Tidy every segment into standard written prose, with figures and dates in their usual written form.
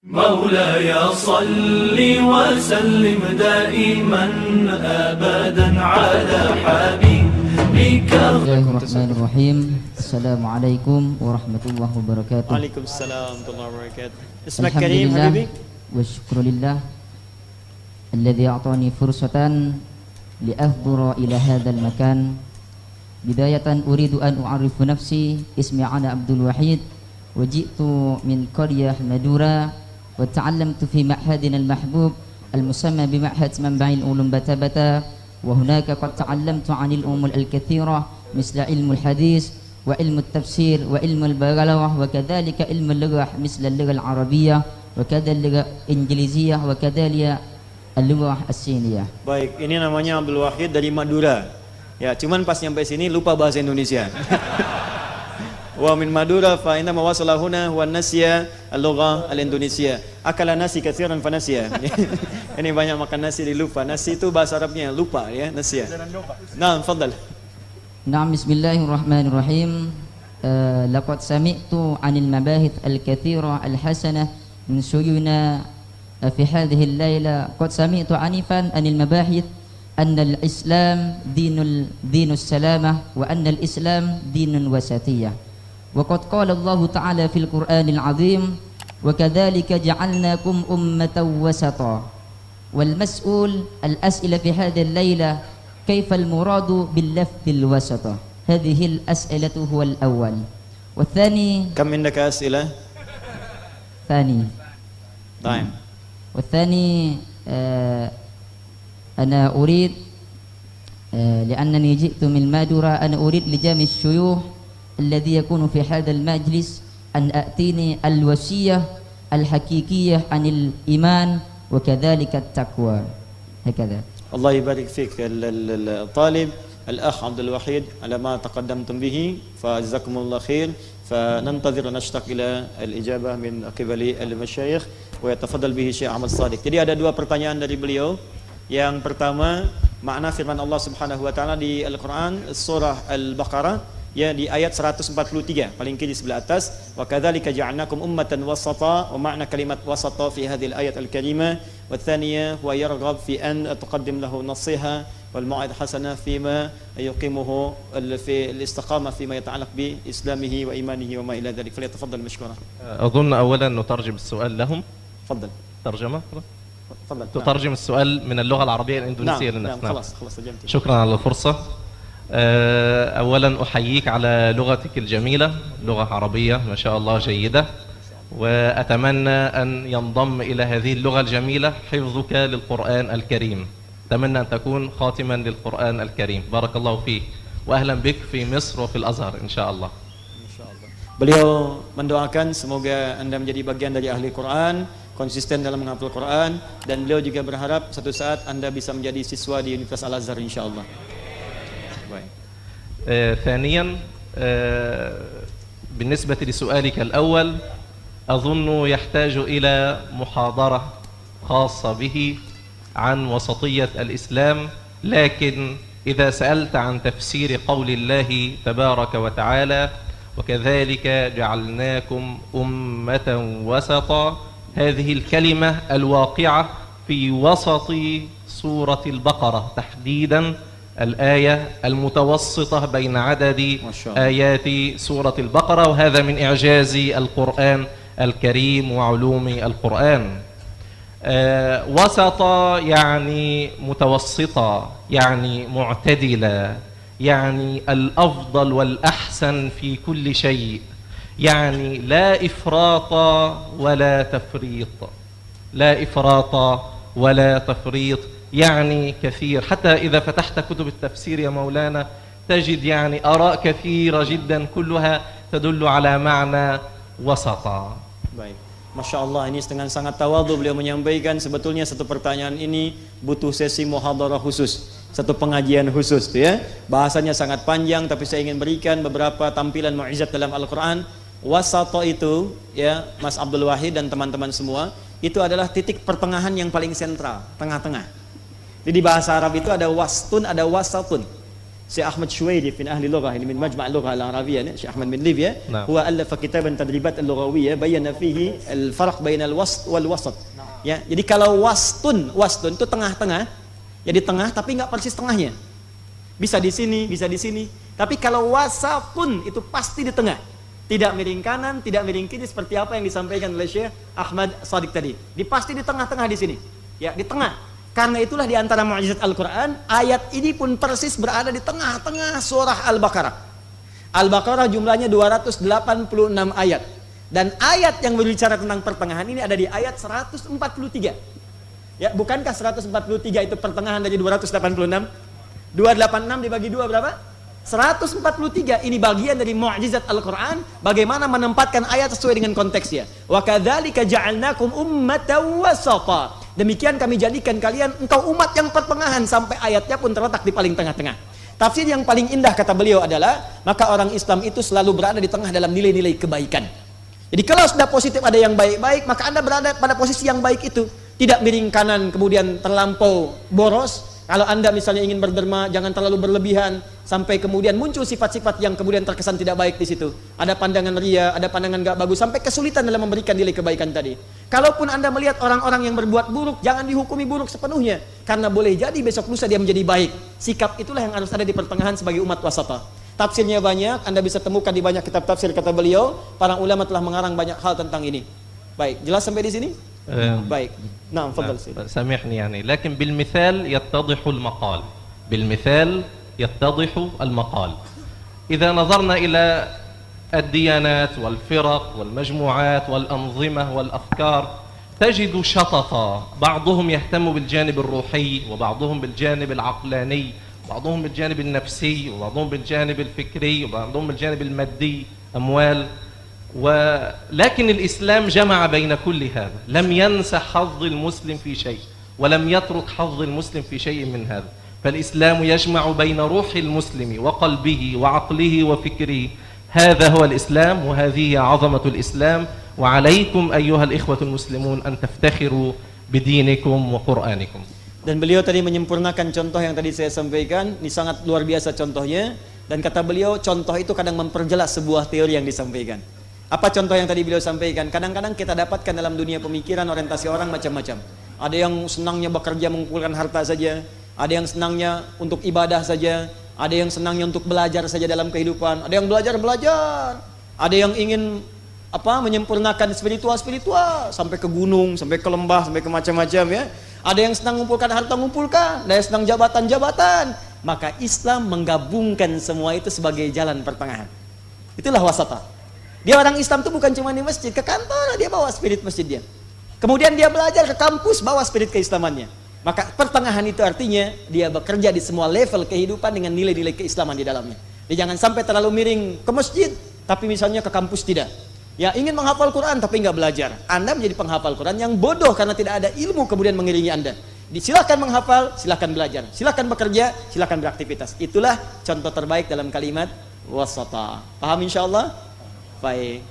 مولاي صل وسلم دائما أبدا على حبيبك. Bismillahirrahmanirrahim. Assalamualaikum warahmatullahi wabarakatuh. Waalaikumsalam warahmatullahi wabarakatuh. Ismak karim habibi. Wa syukrulillah alladhi a'tani fursatan li ahdura ila hadzal makan. Bidayatan uridu an u'arrifu nafsi. Ismi ana Abdul Wahid wa ji'tu min qaryah Madura wa ta'allamtu fi ma'hadina al-mahbub al-musamma bi ma'had manba'il ulum Batabata wa hunaka qad ta'allamtu 'anil umul al-kathira misla ilmu al-hadis wa ilmu al-tafsir wa ilmu al-balaghah wa kadzalika ilmu al-lughah misla al-lughah al-arabiyyah wa kadzalika al-lughah injiliziyah wa kadzalika al-lughah as-siniyah. Baik, ini namanya Abdul Wahid dari Madura. Ya, cuman pas nyampe sini lupa bahasa Indonesia. Wa min Madura fa inna mawasalahuna wa nasiya al-lughah al-Indonesia. Akala nasi katsiran fa nasiya. Ini banyak makan nasi di lupa. Nasi itu bahasa Arabnya lupa ya, nasiya. Naam, fadhal. Naam, bismillahirrahmanirrahim. Laqad sami'tu 'anil mabahith al-katsira al-hasanah min suyuna fi hadhihi al-laila. Qad sami'tu 'anifan 'anil mabahith anna al-islam dinus salamah wa anna al-islam dinun wasatiyah. Wa qad qala Allah ta'ala fil Qur'anil 'azim wa kadzalika ja'alnakum ummatan wasata. Wal mas'ul al-as'ila fi hadhihi al-laila kayfa al-muradu bil lafdhil wasata. Hadhihi al-as'ilatu huwa al-awwal. Wa thani Kam indaka as'ilah? Thani. Taim. Wa thani أنا أريد لأنني جئت من مادورة أنا أريد لجامع الشيوخ الذي يكون في هذا المجلس أن أأتيني الوصية الحقيقية عن الإيمان وكذلك التقوى هكذا. الله يبارك فيك الطالب الأخ عبد الوحيد على ما تقدمتم به فجزاكم الله خير. فننتظر ونشتاق إلى الإجابة من قبل المشايخ ويتفضل به Syekh Ahmad Shadiq. Jadi ada dua pertanyaan dari beliau. Yang pertama, makna firman Allah Subhanahu wa taala di Al-Qur'an surah Al-Baqarah ya di ayat 143 paling kiri sebelah atas, wa kadzalika ja'alnakum ummatan wasata, wa makna kalimat wasata fi hadhihi al-ayat al-karimah. Wa tsaniyah wa yarghab fi an tuqaddim lahu nasiha wal mau'id hasanah fima yuqimuhu fi al-istiqamah fima yata'allaq bi islamihi wa imanihi wa ma ila dhalik. Falyatafaddal mashkura. أظن أولا نترجم السؤال لهم. تفضل. ترجمة. تفضل. تترجم السؤال من اللغة العربية الإندونيسية نعم. للناس. نعم. خلاص ترجمت. شكرا على الفرصة. أولا أحييك على لغتك الجميلة، لغة عربية ما شاء الله جيدة، وأتمنى أن ينضم إلى هذه اللغة الجميلة حفظك للقرآن الكريم. أتمنى أن تكون خاتما للقرآن الكريم. بارك الله فيك وأهلا بك في مصر وفي الأزهر إن شاء الله. Beliau mendoakan semoga Anda menjadi bagian dari ahli Quran, konsisten dalam menghafal Quran, dan beliau juga berharap suatu saat Anda bisa menjadi siswa di Universitas Al-Azhar insyaallah. Baik. ثانيا بالنسبة لسؤالك الأول أظن يحتاج إلى محاضرة خاصة به عن وسطية الإسلام، لكن إذا سألت عن تفسير قول الله تبارك وتعالى وكذلك جعلناكم أمة وسطا، هذه الكلمة الواقعة في وسط سورة البقرة تحديدا الآية المتوسطة بين عدد آيات سورة البقرة، وهذا من إعجاز القرآن الكريم وعلوم القرآن. وسطا يعني متوسطة، يعني معتدلة، يعني الأفضل والأحسن في كل شيء، يعني لا إفراط ولا تفريط، لا إفراط ولا تفريط، يعني كثير. حتى إذا فتحت كتب التفسير يا مولانا تجد يعني آراء كثيرة جدا كلها تدل على معنى وسطا. Baik. Masya Allah, ini dengan sangat tawadhu beliau menyampaikan sebetulnya satu pertanyaan ini butuh sesi muhadarah khusus, satu pengajian khusus tuh ya. Bahasanya sangat panjang tapi saya ingin berikan beberapa tampilan mukjizat dalam Al-Qur'an. Wasata itu ya Mas Abdul Wahid dan teman-teman semua, itu adalah titik pertengahan yang paling sentral, tengah-tengah. Jadi di bahasa Arab itu ada wastun, ada wasatun. Syekh Ahmad Shuwairi min ahli lughah, ini min majma' lughah al-arabiyyah, Syekh Ahmad bin Libya, huwa allafa kitaban tadribat al-lughawiyyah bayyana fihi al-farq bainal wasat wal wasat. Ya, jadi kalau wastun itu tengah-tengah, jadi tengah tapi enggak persis tengahnya. Bisa di sini, bisa di sini. Tapi kalau wasatun itu pasti di tengah. Tidak miring kanan, tidak miring kiri seperti apa yang disampaikan oleh Syekh Ahmad Shadiq tadi. Pasti di tengah-tengah di sini. Ya, di tengah. Karena itulah di antara mukjizat Al-Quran, ayat ini pun persis berada di tengah-tengah surah Al-Baqarah. Al-Baqarah jumlahnya 286 ayat. Dan ayat yang berbicara tentang pertengahan ini ada di ayat 143. Ya, bukankah 143 itu pertengahan dari 286? 286 dibagi 2 berapa? 143. Ini bagian dari mukjizat Al-Quran, bagaimana menempatkan ayat sesuai dengan konteksnya. Wa kadzalika ja'alnakum ummatan wasata. Demikian kami jadikan kalian engkau umat yang pertengahan, sampai ayatnya pun terletak di paling tengah-tengah. Tafsir yang paling indah kata beliau adalah, maka orang Islam itu selalu berada di tengah dalam nilai-nilai kebaikan. Jadi kalau sudah positif ada yang baik-baik, maka Anda berada pada posisi yang baik itu. Tidak miring kanan kemudian terlampau boros. Kalau Anda misalnya ingin berderma, jangan terlalu berlebihan sampai kemudian muncul sifat-sifat yang kemudian terkesan tidak baik di situ. Ada pandangan ria, ada pandangan gak bagus, sampai kesulitan dalam memberikan nilai kebaikan tadi. Kalaupun Anda melihat orang-orang yang berbuat buruk, jangan dihukumi buruk sepenuhnya, karena boleh jadi besok lusa dia menjadi baik. Sikap itulah yang harus ada di pertengahan sebagai umat wasata. Tafsirnya banyak, Anda bisa temukan di banyak kitab tafsir. Kata beliau, para ulama telah mengarang banyak hal tentang ini. Baik, jelas sampai di sini? Baik. Nah, fadhal Syekh. سامحني يعني، لكن بالمثال يتضح المقال. بالمثال يتضح المقال. إذا نظرنا إلى الديانات والفرق والمجموعات والأنظمة والأفكار تجد شططا، بعضهم يهتم بالجانب الروحي، وبعضهم بالجانب العقلاني، وبعضهم بالجانب النفسي، وبعضهم بالجانب الفكري، وبعضهم بالجانب المادي، أموال. ولكن الإسلام جمع بين كل هذا، لم ينس حظ المسلم في شيء، ولم يترك حظ المسلم في شيء من هذا. فالإسلام يجمع بين روح المسلم وقلبه وعقله وفكره. هذا هو الإسلام، وهذه عظمة الإسلام. وعليكم أيها الإخوة المسلمون أن تفتخروا بدينكم وقرآنكم. Dan beliau tadi menyempurnakan contoh yang tadi saya sampaikan. Ini sangat luar biasa contohnya. Dan kata beliau, contoh itu kadang memperjelas sebuah teori yang disampaikan. Apa contoh yang tadi beliau sampaikan? Kadang-kadang kita dapatkan dalam dunia pemikiran, orientasi orang macam-macam. Ada yang senangnya bekerja mengumpulkan harta saja, ada yang senangnya untuk ibadah saja, ada yang senangnya untuk belajar saja dalam kehidupan, ada yang belajar, ada yang ingin menyempurnakan spiritual sampai ke gunung, sampai ke lembah, sampai ke macam-macam ya. Ada yang senang mengumpulkan harta, ada yang senang jabatan. Maka Islam menggabungkan semua itu sebagai jalan pertengahan. Itulah wasata. Dia orang Islam itu bukan cuma di masjid, ke kantor dia bawa spirit masjid dia. Kemudian dia belajar ke kampus, bawa spirit keislamannya. Maka pertengahan itu artinya dia bekerja di semua level kehidupan dengan nilai-nilai keislaman di dalamnya. Dia jangan sampai terlalu miring ke masjid, tapi misalnya ke kampus tidak. Ya, ingin menghafal Quran tapi nggak belajar. Anda menjadi penghafal Quran yang bodoh karena tidak ada ilmu kemudian mengiringi Anda. Silakan menghafal, silakan belajar, silakan bekerja, silakan beraktivitas. Itulah contoh terbaik dalam kalimat wasata. Paham insyaallah? Baik.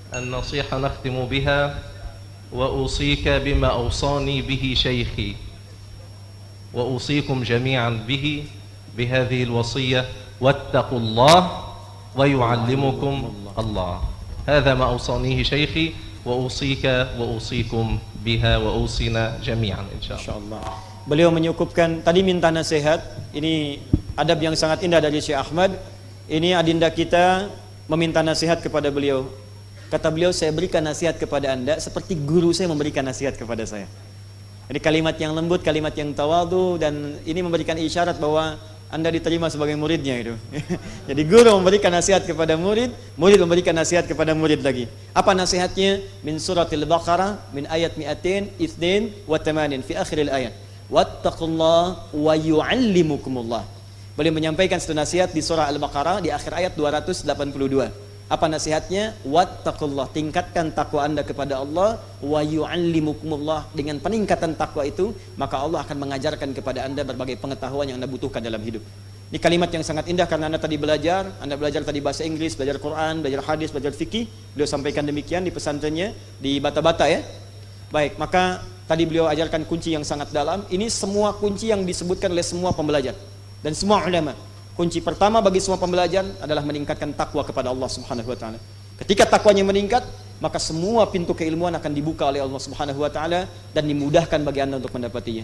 النصيحة نختم بها وأوصيك بما أوصاني به شيخي وأوصيكم جميعا بهذه الوصية واتقوا الله ويعلمكم الله. هذا ما أوصانيه شيخي وأوصيك وأوصيكم بها وأوصينا جميعا إن شاء الله. Beliau menyukupkan tadi minta nasihat. Ini adab yang sangat indah dari Syekh Ahmad. Ini adinda kita meminta nasihat kepada beliau. Kata beliau, saya berikan nasihat kepada Anda seperti guru saya memberikan nasihat kepada saya. Jadi kalimat yang lembut, kalimat yang tawadu, dan ini memberikan isyarat bahwa Anda diterima sebagai muridnya itu. Jadi guru memberikan nasihat kepada murid, murid memberikan nasihat kepada murid lagi. Apa nasihatnya? Min suratil Baqarah, min ayat 282 fi akhiril ayat. Wattaqullah wa yu'allimukumullah. Beliau menyampaikan satu nasihat di surah Al-Baqarah di akhir ayat 282. Apa nasihatnya? Wattaqullah, tingkatkan takwa Anda kepada Allah, wa yu'allimukumullah. Dengan peningkatan takwa itu, maka Allah akan mengajarkan kepada Anda berbagai pengetahuan yang Anda butuhkan dalam hidup. Ini kalimat yang sangat indah karena Anda tadi belajar tadi bahasa Inggris, belajar Quran, belajar hadis, belajar fikih. Beliau sampaikan demikian di pesantrennya di Bata-Bata ya. Baik, maka Tadi beliau ajarkan kunci yang sangat dalam. Ini semua kunci yang disebutkan oleh semua pembelajar dan semua ulama. Kunci pertama bagi semua pembelajar adalah meningkatkan takwa kepada Allah Subhanahu wa taala. Ketika takwanya meningkat, maka semua pintu keilmuan akan dibuka oleh Allah Subhanahu wa taala dan dimudahkan bagi Anda untuk mendapatinya.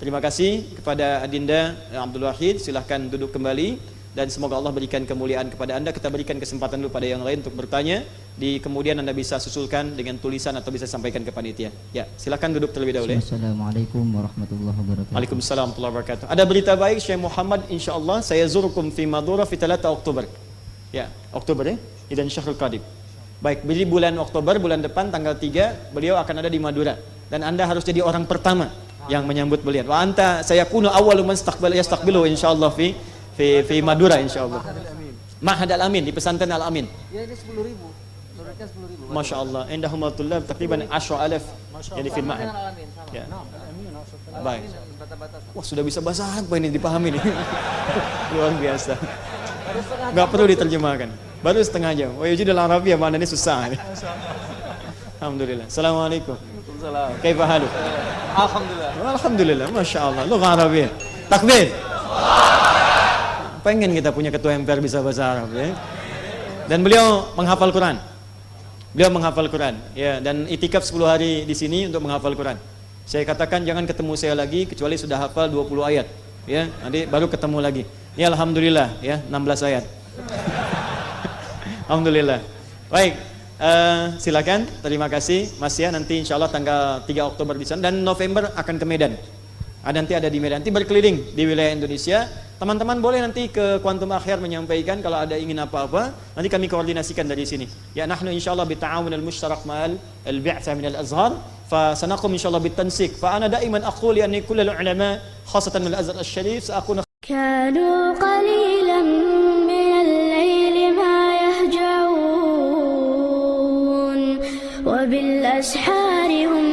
Terima kasih kepada Adinda Abdul Wahid, silahkan duduk kembali. Dan semoga Allah berikan kemuliaan kepada Anda. Kita berikan kesempatan dulu pada yang lain untuk bertanya. Di kemudian Anda bisa susulkan dengan tulisan atau bisa sampaikan ke panitia. Ya, silakan duduk terlebih dahulu. Assalamualaikum warahmatullahi wabarakatuh. Waalaikumsalam warahmatullahi wabarakatuh. Ada berita baik Syekh Muhammad, insyaallah saya zurukum fi Madura fi 3 Oktober. Ya, Oktober ya. Idan Syahrul Qadim. Baik, jadi bulan Oktober, bulan depan tanggal 3 beliau akan ada di Madura dan Anda harus jadi orang pertama yang menyambut beliau. Wa anta sayakunu awwalu man yastaqbilu insyaallah fi Madura insyaallah. Ma'had Al-Amin di pesantren Al-Amin. Ya ini 10.000. Menurutnya 10.000. Masya Allah. Indahum tulab takriban 10,000 yani fil ma'had. Ya. Baik. Wah, sudah bisa bahasa apa ini dipahami nih. Luar biasa. Enggak perlu diterjemahkan. Baru setengah jam. Wa yujidul Arabiyya mana ini susah. Alhamdulillah. Assalamualaikum. Waalaikumsalam. Kaifa haluk? Alhamdulillah. Alhamdulillah. Masya Allah. Lughah Arabiyyah. Takbir. Pengen kita punya ketua MPR bisa bahasa Arab ya. Dan beliau menghafal Quran. Beliau menghafal Quran ya, dan itikaf 10 hari di sini untuk menghafal Quran. Saya katakan jangan ketemu saya lagi kecuali sudah hafal 20 ayat ya. Nanti baru ketemu lagi. Ya alhamdulillah ya 16 ayat. Alhamdulillah. Baik, silakan. Terima kasih Mas ya, nanti insyaallah tanggal 3 Oktober di sana dan November akan ke Medan. Nanti ada di Medan, nanti berkeliling di wilayah Indonesia. Teman-teman boleh nanti ke Quantum Akhyar menyampaikan kalau ada ingin apa-apa, nanti kami koordinasikan dari sini. Ya nahnu insyaallah bita'awun al-mushtarak ma'al al-bi'tsah min al-Azhar, fa sanaqum insyaallah bitansik. Fa ana daiman aqul anni kullal ulama khasatan min al-Azhar al-Sharif sa'akuna كانوا قليلا من الليل ما يهجعون وبالأسحار هم